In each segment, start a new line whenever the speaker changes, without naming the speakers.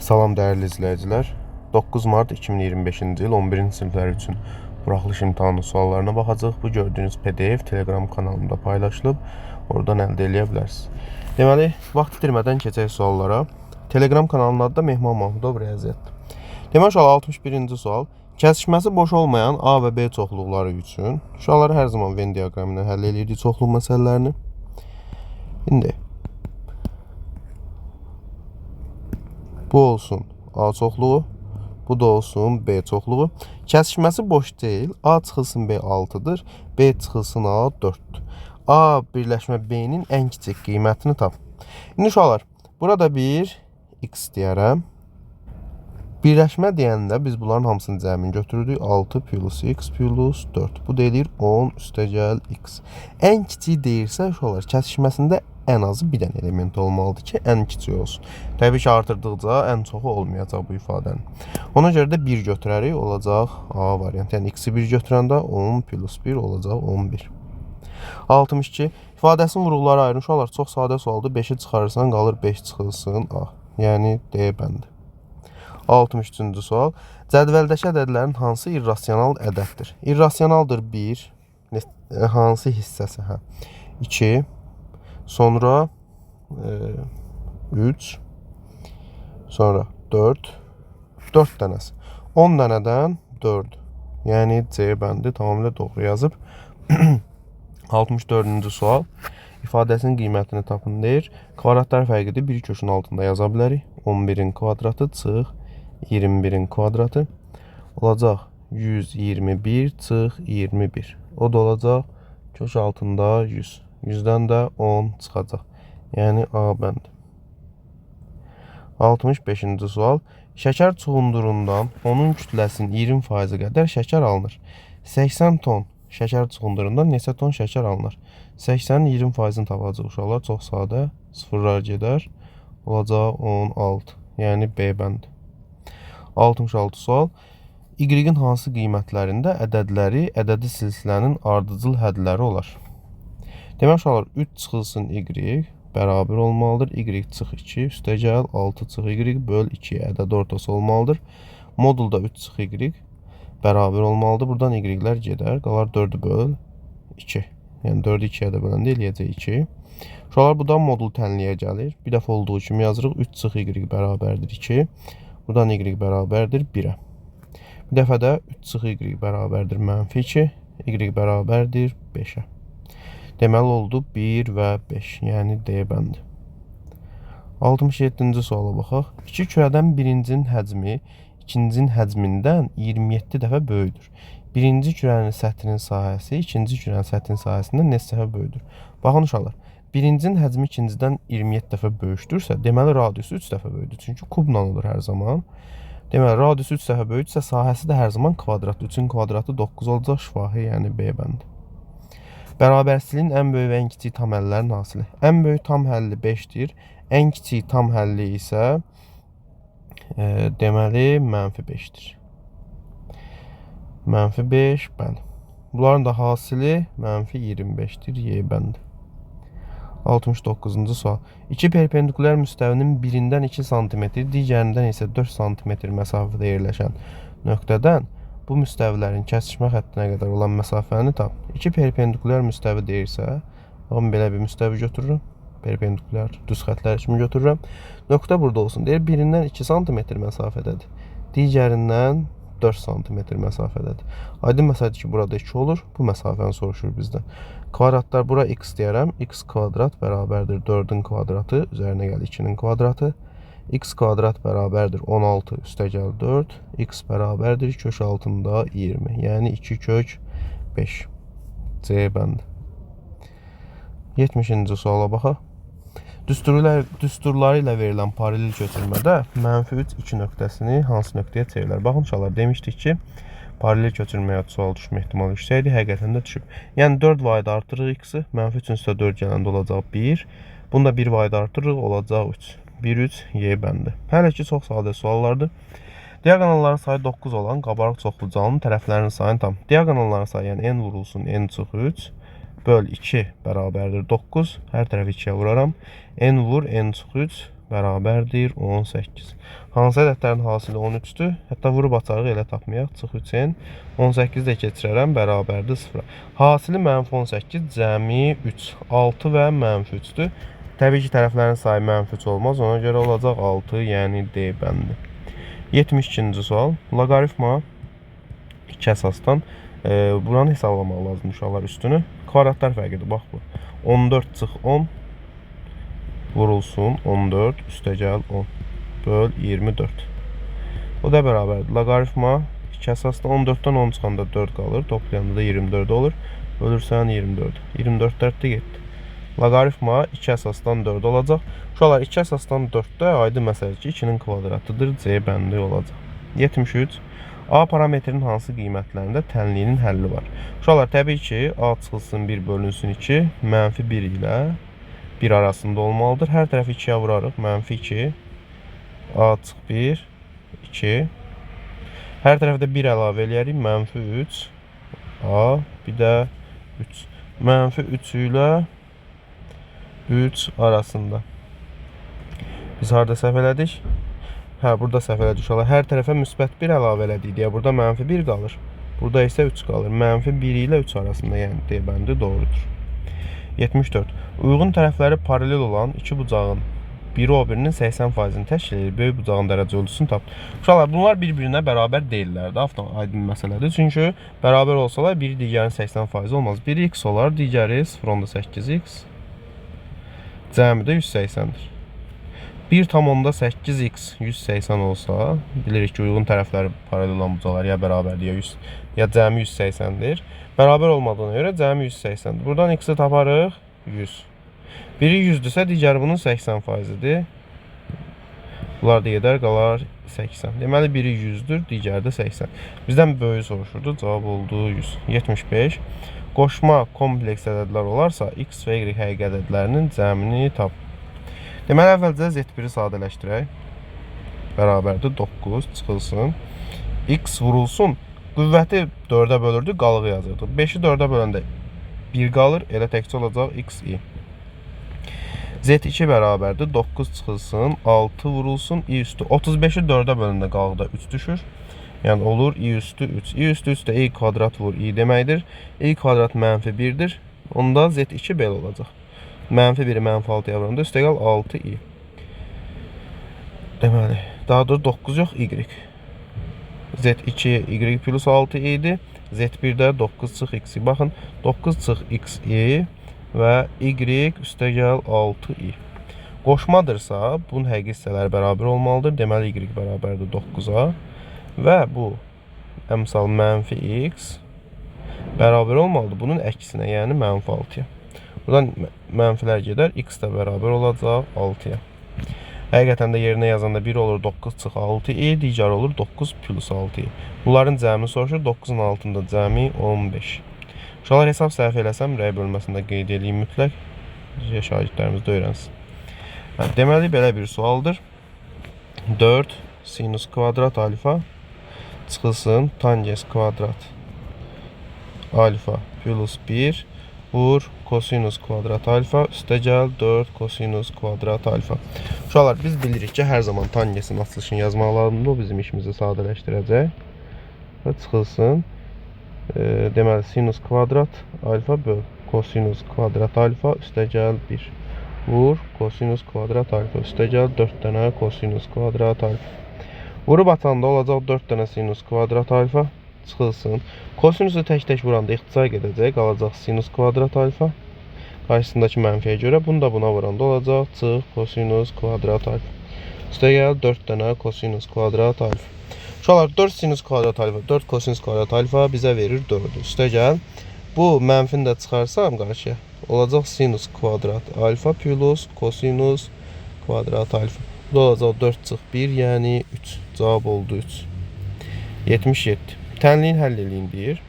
Salam dəyərli izləyicilər. 9 mart 2025-ci il 11-ci siniflər üçün buraxılış imtahanı suallarına baxacağıq. Bu gördüyünüz PDF Telegram kanalımda paylaşılıb. Oradan əldə edə bilərsiniz. Deməli, vaxt itirmədən keçək suallara. Telegram kanalının adı da Mehman Mahmudov Riyaziyyatdır. Deməli, uşaqlar 61-ci sual. Kəsişməsi boş olmayan A və B çoxluqları üçün uşaqlar hər zaman Venn diaqramı ilə həll edirdik çoxluq məsələlərini. İndi bu olsun A çoxluğu, bu da olsun B çoxluğu. Kəsişməsi boş deyil. A çıxılsın B 6-dır, B çıxılsın A 4-dür. A birləşmə B-nin ən kiçik qiymətini tap. İndi uşaqlar, burada bir x deyərəm. Birləşmə deyəndə biz bunların hamısını cəmini götürdük. 6 plus x plus 4. Bu deyilir 10 üstəgəl x. Ən kiçik deyirsə uşaqlar, kəsişməsində ən azı bir dənə element olmalıdır ki, ən kiçik olsun. Təbii ki, artırdıqca ən çoxu olmayacaq bu ifadənin. Ona görə də 1 götürərik, olacaq A variantı. Yəni x-i 1 götürəndə 10 plus 1 olacaq 11. 62. İfadəsinin vurğuları ayrı. Uşaqlar, çox sadə sualdır. 5-i çıxarırsan, qalır 5 çıxılsın A. Yəni D bəndi. 63-cü sual. Cədvəldəki ədədlərin hansı irrasional ədəddir? İrrasionaldır 1. Hansı hissəsi? 2. Sonra 3. Sonra 4. 4 dənəsi. 10 dənədən 4. Yəni C bəndi tamamilə doğru yazıb. 64-cü sual. İfadəsinin qiymətini tapın deyir. Kvadratlar fərqidir. Bir köşün altında yaza bilərik. 11-in kvadratı çıx 21-in kvadratı olacaq 121 çıx 21. O da olacaq köş altında 100. 100-dən də 10 çıxacaq. Yəni A bəndi. 65-ci sual. Şəkər çuxundurundan onun kütləsinin 20% qədər şəkər alınır. 80 ton şəkər çuxundurundan neçə ton şəkər alınır? 80-in 20%-ni tapacaq uşaqlar. Çox sadə. Sıfırlar gedər. Olacaq 16. Yəni B bəndi. 66 sual. Y-in hansı qiymətlərində ədədləri ədədi silsilənin ardıcıl hədləri olar? Demək uşaqlar, 3 çıxılsın Y bərabər olmalıdır. Y çıx 2 üstəgəl 6 çıx Y böl 2 ədəd ortası olmalıdır. Modulda 3 çıx Y bərabər olmalıdır. Buradan Y-lər gedər. Qalar 4 böl 2. Yəni 4-ü 2-yə də böləndə eləyəcək 2. Uşaqlar, bu da modul tənliyə gəlir. Bir dəfə olduğu kimi yazırıq. 3 çıx Y bərabərdir 2. Buradan Y bərabərdir 1-ə. Bir dəfə də 3 çıx Y bərabərdir -2. Y bərabərdir 5-ə. Deməli oldu 1 və 5. Yəni D bəndi. 67-ci suala baxaq. İki kürədən birincinin həcmi ikincinin həcmindən 27 dəfə böyükdür. Birinci kürənin səthinin sahəsi ikinci kürənin səthinin sahəsindən neçə dəfə böyükdür? Baxın uşaqlar. Birincinin həcmi ikincidən 27 dəfə böyükdürsə, deməli radiusu 3 dəfə böyükdür. Çünki kubla olur hər zaman. Deməli radiusu 3 dəfə böyükdürsə, sahəsi də hər zaman kvadratdır. 3-ün kvadratı 9 olacaq, şifahi, yəni B bəndi. Bərabərsizliyin ən böyük və ən kiçik tam həllərin hasili. Ən böyük tam həlli 5-dir. Ən kiçik tam həlli isə deməli -5-dir. -5, bəli. Bunların da hasili -25-dir. Y bəndi. 69-cu sual. İki perpendikulyar müstəvinin birindən 2 cm, digərindən isə 4 cm məsafədə yerləşən nöqtədən bu müstəvilərin kəsişmə xəttinə qədər olan məsafəni tap. İki perpendikulyar müstəvi deyirsə, baxın belə bir müstəvi götürürəm. Perpendikulyar düz xətlər kimi götürürəm. Nöqtə burada olsun. Deyir, birindən 2 cm məsafədədir. Digərindən 4 cm məsafədədir. Aydın məsələdir ki, burada 2 olur. Bu məsafəni soruşur bizdən. Kvadratlar, bura x deyərəm. X kvadrat bərabərdir 4-ün kvadratı. Üzərinə gəl 2-nin kvadratı. X kvadrat bərabərdir 16 üstəgəl 4. X bərabərdir kök altında 20. Yəni 2 kök 5. C bəndi. 70-ci suala baxaq. Düsturları ilə verilən paralel köçürmədə -3 2 nöqtəsini hansı nöqtəyə çevirilər? Baxın uşaqlar, demişdik ki, paralel köçürməyə sual düşmə ehtimalı yüksəkdir. Həqiqətən də düşüb. Yəni 4 vayda artırırıq x-i. -3-ün üstə 4 gələndə olacaq 1. Bunda 1 vayda artırırıq, olacaq 3. 1, 3, Y bəndi. Hələ ki, çox sadə suallardır. Diaqonalların sayı 9 olan qabarıq çoxlu canlı tərəflərinin sayını tam. Diaqonalların sayı, yəni n vurulsun n çıx 3 böl 2 bərabərdir 9. Hər tərəfi 2-yə vuraram. N vur n çıx 3 bərabərdir 18. Hansı ədədlərin hasili 13-dür? Hətta vurub açarıq elə tapmayaq. Çıx 3-ün 18 də keçirərəm bərabərdir 0. Hasili -18 cəmi 3. 6 və -3-dür. Təbii ki, tərəflərin sayı -3 olmaz. Ona görə olacaq 6, yəni D bəndi. 72-ci sual. Loqaritma 2 əsasdan buranı hesablamaq lazım uşaqlar üstünü. Kvadratlar fərqidir. Bax bu. 14 çıx 10 vurulsun 14 üstəgəl 10 böl 24. O da bərabərdir. Loqaritma 2 əsasdan 14-dən 10 çıxanda 4 qalır. Toplayanda da 24 olur. Bölürsən 24. 24 4-də getdi. Loqaritma 2 əsasdan 4 olacaq. Uşaqlar 2 əsasdan 4-də aydın məsələdir ki, 2-nin kvadratıdır. C bəndi olacaq. 73. A parametrinin hansı qiymətlərində tənliyinin həlli var? Uşaqlar, təbii ki, A çıxılsın 1 bölünsün 2, -1 ilə 1 arasında olmalıdır. Hər tərəfi 2-yə vurarıq. -2, A çıx 1, 2. Hər tərəfdə 1 əlavə eləyərik. -3, A, bir də 3. -3 ilə 3 arasında. Biz harada səhv elədik? Hə, burada səhv elədik uşaqlar. Hər tərəfə müsbət 1 əlavə elədik deyə burada -1 qalır. Burada isə 3 qalır. -1 ilə 3 arasında, yəni D bəndi doğrudur. 74. Uyğun tərəfləri paralel olan iki bucağın biri o birinin 80%-ni təşkil edir. Böyük bucağın dərəcə ölçüsünü tap. Uşaqlar, bunlar bir-birinə bərabər deyirlər də. Aydın məsələdir. Çünki bərabər olsalar biri digərinin 80% olmaz. Biri x olar, digəri 0.8x. Cəmi də 180-dir. 1,8x 180 olsa, bilirik ki, uyğun tərəfləri paralel olan bucaqlar ya bərabərdir, ya cəmi 180-dir. Bərabər olmadığına görə cəmi 180-dir. Buradan x-i taparıq 100. Biri 100-dürsə, digəri bunun 80%-idir. Bunlar da gedər, qalar 80. Deməli, biri 100-dür, digəri də 80. Bizdən böyüyü soruşurdu, cavab oldu 100. 75. Qoşma kompleks ədədlər olarsa, x və y həqiqi ədədlərinin cəmini tap. Deməli, əvvəlcə Z1-i sadələşdirək. Bərabərdir 9 çıxılsın. X vurulsun. Qüvvəti 4-ə bölürdü, qalığı yazırdı. 5-i 4-ə böləndə 1 qalır, elə təkcə olacaq xi. Z2 bərabərdir 9 çıxılsın, 6 vurulsun, i üstü. 35-i 4-ə böləndə qalıqda 3 düşür. Yəni olur i üstü 3. i üstü üstə i kvadrat vur i deməkdir. i kvadrat -1-dir. Onda Z2 belə olacaq. -1-i -6-ya vuranda üstəgəl 6i. Deməli, daha doğrusu 9 yox, y. Z2 y plus 6i idi. Z1-də 9 çıx x-i. Baxın, 9 çıx x-i və y üstəgəl 6i. Qoşmadırsa, bunun həqiqi hissələri bərabər olmalıdır. Deməli, y bərabərdir 9-a. Və bu, əmsal -x bərabər olmalıdır bunun əksinə, yəni -6-ya. Buradan mənfilər gedər, x də bərabər olacaq 6-ya. Həqiqətən də yerinə yazanda 1 olur 9 çıx 6i, digər olur 9 plus 6i. Bunların cəmi soruşur, 9-un altında cəmi 15. Uşaqlar, hesab səhv eləsəm, rəy bölməsində qeyd edeyim mütləq. Şagirdlərimiz də öyrənsin. Deməli, belə bir sualdır. 4 sinus kvadrat alfa çıxılsın tangens kvadrat alfa plus 1 vur kosinus kvadrat alfa üstəgəl 4 kosinus kvadrat alfa. Uşaqlar, biz bilirik ki, hər zaman tangensin açılışını yazmaq lazımdır. O bizim işimizi sadələşdirəcək. Və çıxılsın. Deməli, sinus kvadrat alfa böl kosinus kvadrat alfa üstəgəl 1 vur kosinus kvadrat alfa üstəgəl 4 dənə kosinus kvadrat alfa. Vurub atanda olacaq 4 dənə sinus kvadrat alfa çıxılsın. Kosinusu tək-tək vuranda ixtisar gedəcək, qalacaq sinus kvadrat alfa. Qarşısındakı mənfiyə görə bunu da buna vuranda olacaq çıx kosinus kvadrat alfa. Üstəgəl 4 dənə kosinus kvadrat alfa. Uşaqlar, 4 sinus kvadrat alfa, 4 kosinus kvadrat alfa bizə verir 4-ü. Üstəgəl bu mənfini də çıxarsam qarşıya, olacaq sinus kvadrat alfa plus kosinus kvadrat alfa. Bu da olacaq 4 çıx 1, yəni 3. Cavab oldu 3. 77. Tənliyin həll eləyin deyir.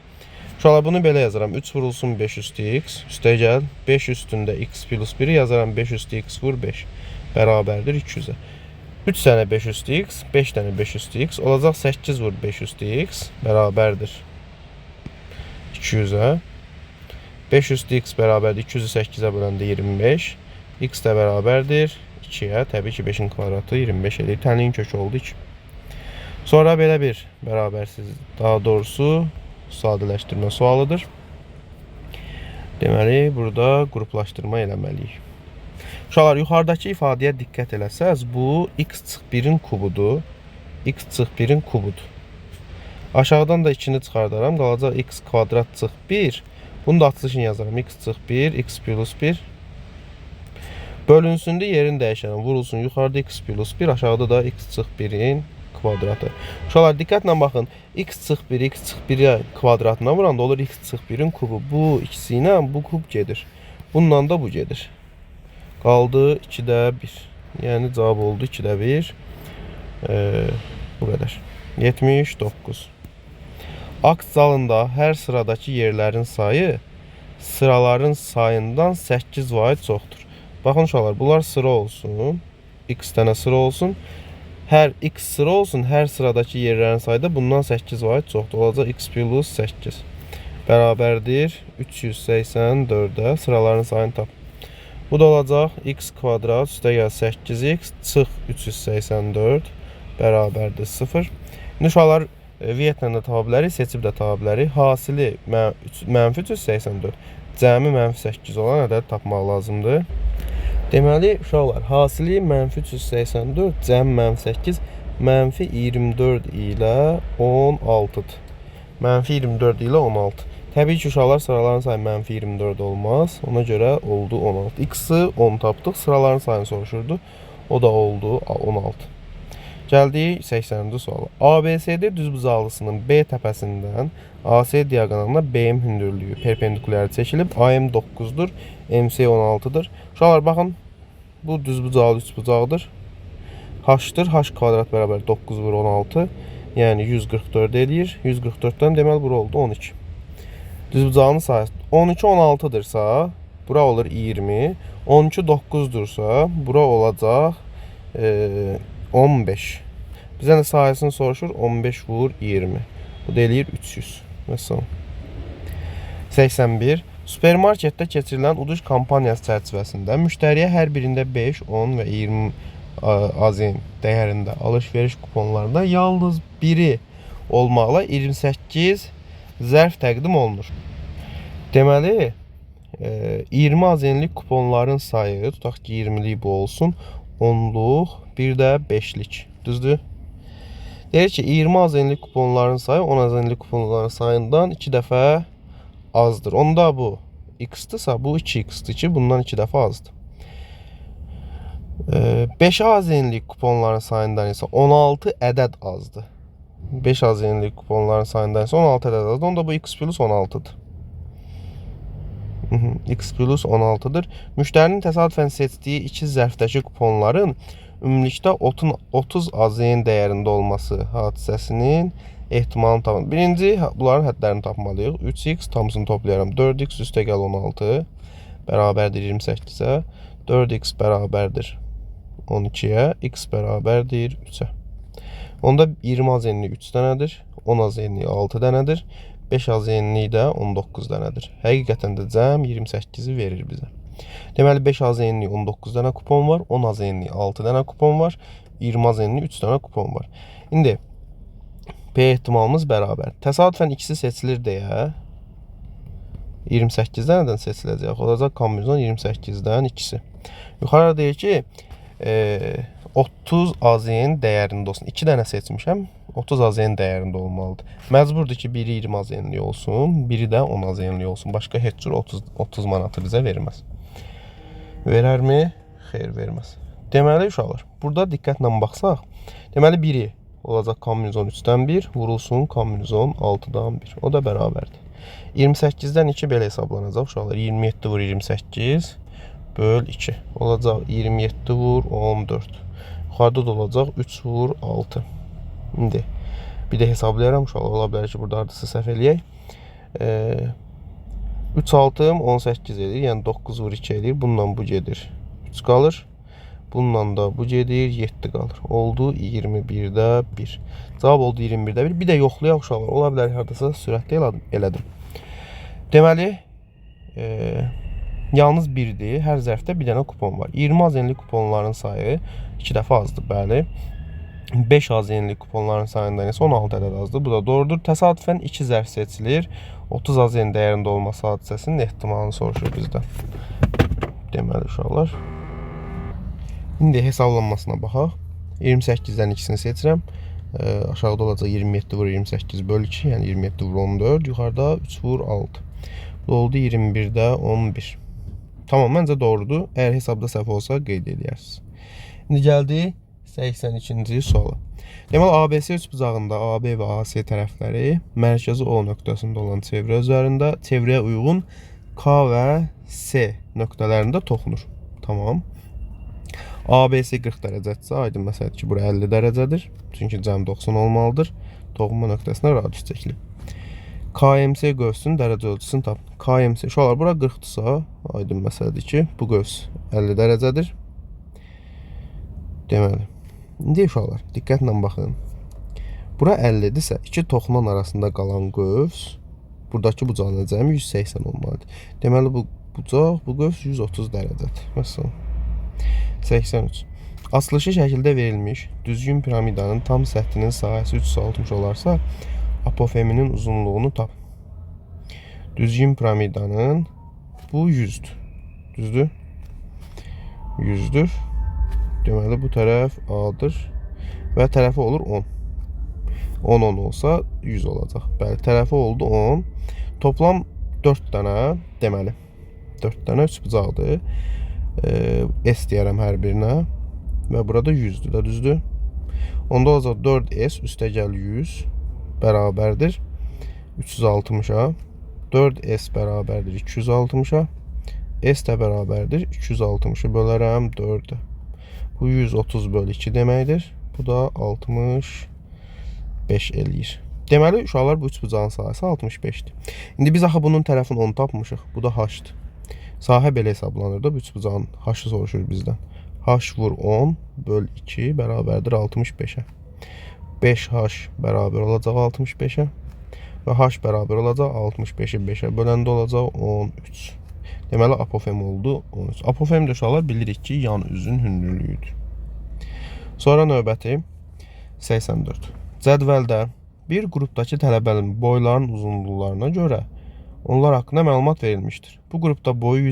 Uşaqlar, bunu belə yazaram. 3 vurulsun 5 üstü x. Üstəgəl 5 üstündə x plus 1-i yazaram. 5 üstü x vur 5. Bərabərdir 200-ə. 3 dənə 5 üstü x, 5 dənə 5 üstü x. Olacaq 8 vur 5 üstü x. Bərabərdir 200-ə. 5 üstü x bərabərdir 200-ü 8-ə böləndə 25. X də bərabərdir 2'yə. Təbii ki, 5-in kvadratı 25 edir. Tənliyin kökü oldu 2. Sonra belə bir bərabərsiz, daha doğrusu sadələşdirmə sualıdır. Deməli, burada qruplaşdırma eləməliyik. Uşaqlar, yuxarıdakı ifadəyə diqqət eləsəz, bu x çıx 1-in kubudur. X çıx 1-in kubudur. Aşağıdan da 2-ni çıxardaram. Qalacaq x kvadrat çıx 1. Bunu da açılışını yazaram. X çıx 1, x plus 1. Bölünsün də yerin dəyişənə vurulsun. Yuxarıda x plus 1, aşağıda da x çıx 1-in kvadratı. Uşaqlar, diqqətlə baxın. X çıx 1, x çıx 1-ə kvadratına vuranda olur x çıx 1-in kubu. Bu ikisi ilə bu kub gedir. Bununla da bu gedir. Qaldı 2-də 1. Yəni cavab oldu 2-də 1. Bu qədər. 79. Akt zalında hər sıradakı yerlərin sayı sıraların sayından 8 vahid çoxdur. Baxın uşaqlar, bunlar sıra olsun. X dənə sıra olsun. Hər x sıra olsun, hər sıradakı yerlərin sayı da bundan 8 vahid çoxdur. Olacaq x plus 8. Bərabərdir 384-ə. Sıraların sayını tap. Bu da olacaq x kvadrat üstə gəl 8x çıx 384 bərabərdir 0. İndi uşaqlar viyyətlə də tapa bilərik, seçib də tapa bilərik. Hasili mənfi 384, cəmi mənfi 8 olan ədəd tapmaq lazımdır. Deməli, uşaqlar, hasili mənfi 384, cəmi mənfi 8, mənfi 24 ilə 16-dır. Mənfi 24 ilə 16. Təbii ki, uşaqlar, sıraların sayı mənfi 24 olmaz. Ona görə oldu 16. X-ı 10 tapdıq, sıraların sayını soruşurdu. O da oldu 16. Gəldik 80-ci suala. ABCD düzbucaqlısının B təpəsindən AC diaqonalına BM hündürlüyü perpendikulyarı çəkilib. AM 9-dur, MC 16-dır. Uşaqlar, baxın, bu düzbucaqlı üçbucaqdır. H-dır, H kvadrat bərabər 9 vur 16, yəni 144 edir. 144-dən deməli bura oldu 12. Düzbucağının sayısı 12 16-dırsa, bura olur 20. 12 9-dursa, bura olacaq 15. Bizdən də sayısını soruşur. 15 vur 20. Bu da eləyir 300. Məsələn. 81. Supermarketdə keçirilən uduş kampaniyası çərçivəsində müştəriyə hər birində 5, 10 və 20 AZN dəyərində alış-veriş kuponlarında yalnız biri olmaqla 28 zərf təqdim olunur. Deməli, 20 AZN-lik kuponların sayı, tutaq ki 20-lik bu olsun, 10-luq, bir də 5-lik. Düzdür? Deyir ki, 20 AZN-lik kuponların sayı 10 AZN-lik kuponların sayından 2 dəfə azdır. Onda bu x-dırsa, bu 2x-dır ki, bundan 2 dəfə azdır. 5 AZN-lik kuponların sayından isə 16 ədəd azdır. 5 AZN-lik kuponların sayından isə 16 ədəd azdır. Onda bu x plus 16-dır. X plus 16-dır. Müştərinin təsadüfən seçdiyi iki zərfdəki kuponların ümumilikdə 30 AZN dəyərində olması hadisəsinin ehtimalını tapın. Birinci, bunların hədlərini tapmalıyıq. 3x hamısını toplayarım. 4x üstə gəl 16 bərabərdir 28-ə. 4x bərabərdir 12-yə. X bərabərdir 3-ə. Onda 20 AZN-lik 3 dənədir. 10 AZN-lik 6 dənədir. 5 AZN-lik də 19 dənədir. Həqiqətən də cəm 28-i verir bizə. Deməli, 5 AZN-lik 19 dənə kupon var. 10 AZN-lik 6 dənə kupon var. 20 AZN-lik 3 dənə kupon var. İndi P ehtimalımız bərabər. Təsadüfən ikisi seçilir deyə 28 dənədən seçiləcək. Olacaq kombinizon 28-dən ikisi. Yuxarıda deyir ki, 30 AZN dəyərində olsun. 2 dənə seçmişəm. 30 AZN dəyərində olmalıdır. Məcburdur ki, biri 20 AZN-lik olsun, biri də 10 AZN-lik olsun. Başqa heç cür 30 manatı bizə verməz. Verərmi? Xeyr, verməz. Deməli, uşaqlar, burada diqqətlə baxsaq, deməli, biri olacaq kombinizon 3-dən 1, vurulsun kombinizon 6-dan 1. O da bərabərdir. 28-dən 2 belə hesablanacaq, uşaqlar. 27 vur 28 böl 2. Olacaq 27 vur 14. Yuxarıda da olacaq 3 vur 6. İndi bir də hesablayarım, uşaqlar. Ola bilər ki, burada hardasa səhv eləyək. 3 6 18 edir, yəni 9 vur 2 edir. Bundan bu gedir 3 qalır. Bundan da bu gedir 7 qalır. Oldu 21-də 1. Cavab oldu 21-də 1. Bir də yoxlayaq, uşaqlar. Ola bilər hardasa sürətli elədim. Deməli, Yalnız birdir. Hər zərfdə bir dənə kupon var. 20 AZN-lik kuponların sayı 2 dəfə azdır, bəli. 5 AZN-lik kuponların sayından isə 16 ədəd azdır. Bu da doğrudur. Təsadüfən 2 zərf seçilir. 30 AZN dəyərində olması hadisəsinin ehtimalını soruşur bizdən. Deməli uşaqlar. İndi hesablanmasına baxaq. 28-dən ikisini seçirəm. Aşağıda olacaq 27 vur 28 böl 2, yəni 27 vur 14. Yuxarıda 3 vur 6. Bu oldu 21-də 11. Tamam, məncə doğrudur. Əgər hesabda səhv olsa qeyd edərsiniz. İndi gəldi 82-ci suala. Deməli, ABC üçbucağında AB və AC tərəfləri mərkəzi O nöqtəsində olan çevrə üzərində çevrəyə uyğun K və S nöqtələrində toxunur. Tamam. ABC 40 dərəcədirsə, aydın məsələdir ki, bura 50 dərəcədir. Çünki cəm 90 olmalıdır. Toxunma nöqtəsinə radius çəkilir. KMC qövsünün dərəcə ölçüsünü tap. KMC, şuralar bura 40-dırsa, aydın məsələdir ki, bu qövs 50 dərəcədir. Deməli, indi uşaqlar, diqqətlə baxın. Bura 50-dirsə, iki toxunan arasında qalan qövs, buradakı bucağın cəmi 180 olmalıdır. Deməli, bu bucaq, bu qövs 130 dərəcədir. Məsələn, 83. Açılışı şəkildə verilmiş düzgün piramidanın tam səthinin sahəsi 360 olarsa, apofeminin uzunluğunu tap. Düzgün piramidanın bu 100'dür. Düzdür? 100'dür. Deməli, bu tərəf A-dır və tərəfi olur 10. 10 olsa 100 olacaq. Bəli, tərəfi oldu 10. Toplam 4 dənə, deməli, 4 dənə üçbucaqdır. S deyərəm hər birinə və burada 100'dür də, düzdür? Onda olacaq 4S üstəgəl 100 bərabərdir 360'a. 4S bərabərdir 260'a. S də bərabərdir 260'ı bölərəm 4'ə. Bu 130 bölü 2 deməkdir. Bu da 65 eləyir. Deməli, uşaqlar bu üçbucağın sahəsi 65'dir. İndi biz axı bunun tərəfini 10 tapmışıq. Bu da H-dır. Sahə belə hesablanır da bu üçbucağın H-ı soruşur bizdən. H vur 10 böl 2 bərabərdir 65'ə. 5H bərabər olacaq 65'ə. Və H bərabər olacaq 65'i 5'ə böləndə olacaq 13. Deməli, apofem oldu 13. Apofem də uşaqlar bilirik ki, yan üzün hündürlüyüdür. Sonra növbəti 84. Cədvəldə bir qrupdakı tələbənin boylarının uzunluqlarına görə onlar haqqında məlumat verilmişdir. Bu qrupda boyu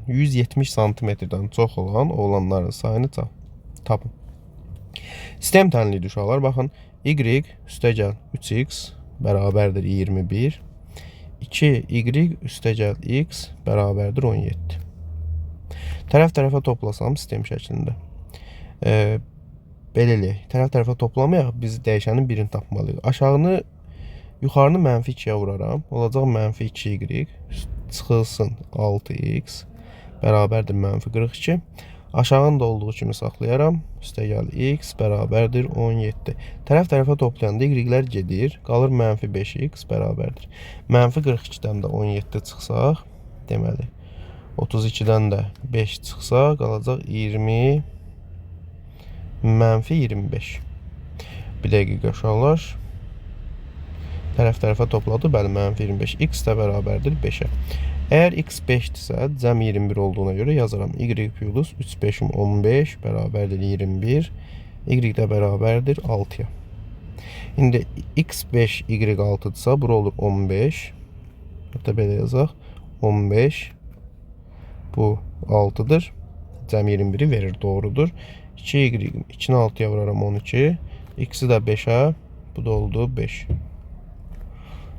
170 santimetrdən çox olan oğlanların sayını tapın. Sistem tənlidir uşaqlar. Baxın, Y üstəgəl 3x bərabərdir 21. 2y üstəgəl x bərabərdir 17. Tərəf-tərəfə toplasam sistem şəklində. Belə eləyək. Tərəf-tərəfə toplamayaq, biz dəyişənin birini tapmalıyıq. Aşağını, yuxarını mənfi 2'yə vuraram. Olacaq mənfi 2y çıxılsın 6x bərabərdir mənfi 42. Aşağını da olduğu kimi saxlayaram. Üstəgəl x bərabərdir 17. Tərəf-tərəfə toplayanda y-lər gedir. Qalır mənfi 5x bərabərdir. Mənfi 42'dən də 17 çıxsaq, deməli, 32'dən də 5 çıxsa, qalacaq 20 mənfi 25. Bir dəqiqə uşaqlar. Tərəf-tərəfə topladı, bəli, mənfi 25. X də bərabərdir 5'ə. Əgər x 5'dirsə, cəm 21 olduğuna görə yazaram. Y plus 3 5'im 15 bərabərdir 21. Y də bərabərdir 6'ya. İndi x 5, y 6'dırsa, bura olur 15. Hətta belə yazaq. 15. Bu 6'dır. Cəm 21'i verir, doğrudur. 2y, 2'ni 6'ya vuraram 12. X'i də 5'ə. Bu da oldu 5.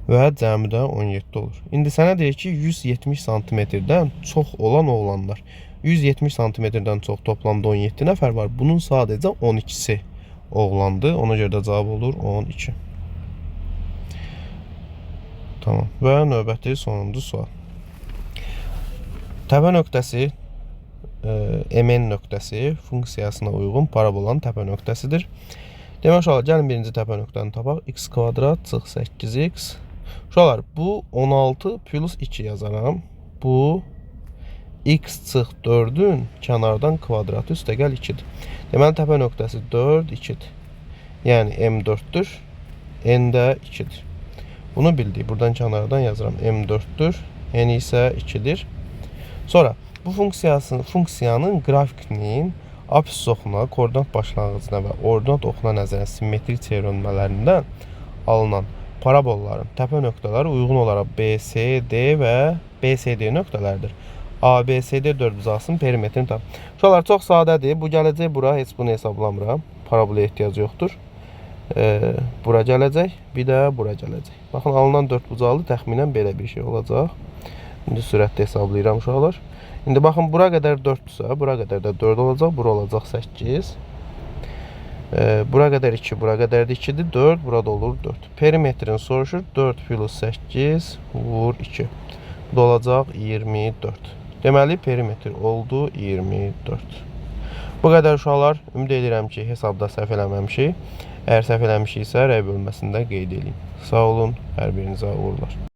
Və cəmi də 17 olur. İndi sənə deyir ki, 170 santimetrdən çox olan oğlanlar. 170 santimetrdən çox toplamda 17 nəfər var. Bunun sadəcə 12'si oğlandı. Ona görə də cavab olur 12. Tamam. Və növbəti sonuncu sual. Təpə nöqtəsi MN nöqtəsi funksiyasına uyğun parabolanın təpə nöqtəsidir. Demək uşaqlar, gəlin birinci təpə nöqtəni tapaq. X kvadrat çıx 8x. Uşaqlar, bu 16 plus 2 yazaram. Bu x çıx 4'ün kənardan kvadratı üstəgəl 2'dir. Deməli, təpə nöqtəsi 4, 2'dir. Yəni M4'dür. N də 2'dir. Bunu bildik. Buradan kənardan yazıram. M4'dür. N isə 2'dir. Sonra bu funksiyanın qrafikinin apsis oxuna, koordinat başlanğıcına və ordinat oxuna nəzərən simmetrik çevrilmələrindən alınan parabolların təpə nöqtələri uyğun olaraq BCD və BCD nöqtələrdir. ABCD dördbucaqlısının perimetrini tap. Uşaqlar çox sadədir. Bu gələcək bura, heç bunu hesablamıram. Parabola ehtiyac yoxdur. Bura gələcək, bir də bura gələcək. Baxın, alınan dördbucaqlı təxminən belə bir şey olacaq. İndi sürətlə hesablayıram uşaqlar. İndi baxın, bura qədər 4-dürsə, bura qədər də 4 olacaq, bura olacaq 8. Bura qədər 2, bura qədər də 2-dir, 4, burada olur 4. Perimetrini soruşur, 4 plus 8 vur 2. Bu da olacaq 24. Deməli, perimetr oldu 24. Bu qədər uşaqlar, ümid edirəm ki, hesabda səhv eləməmişik. Əgər səhv eləmişiksə, rəy bölməsində qeyd edin. Sağ olun, hər birinizə uğurlar.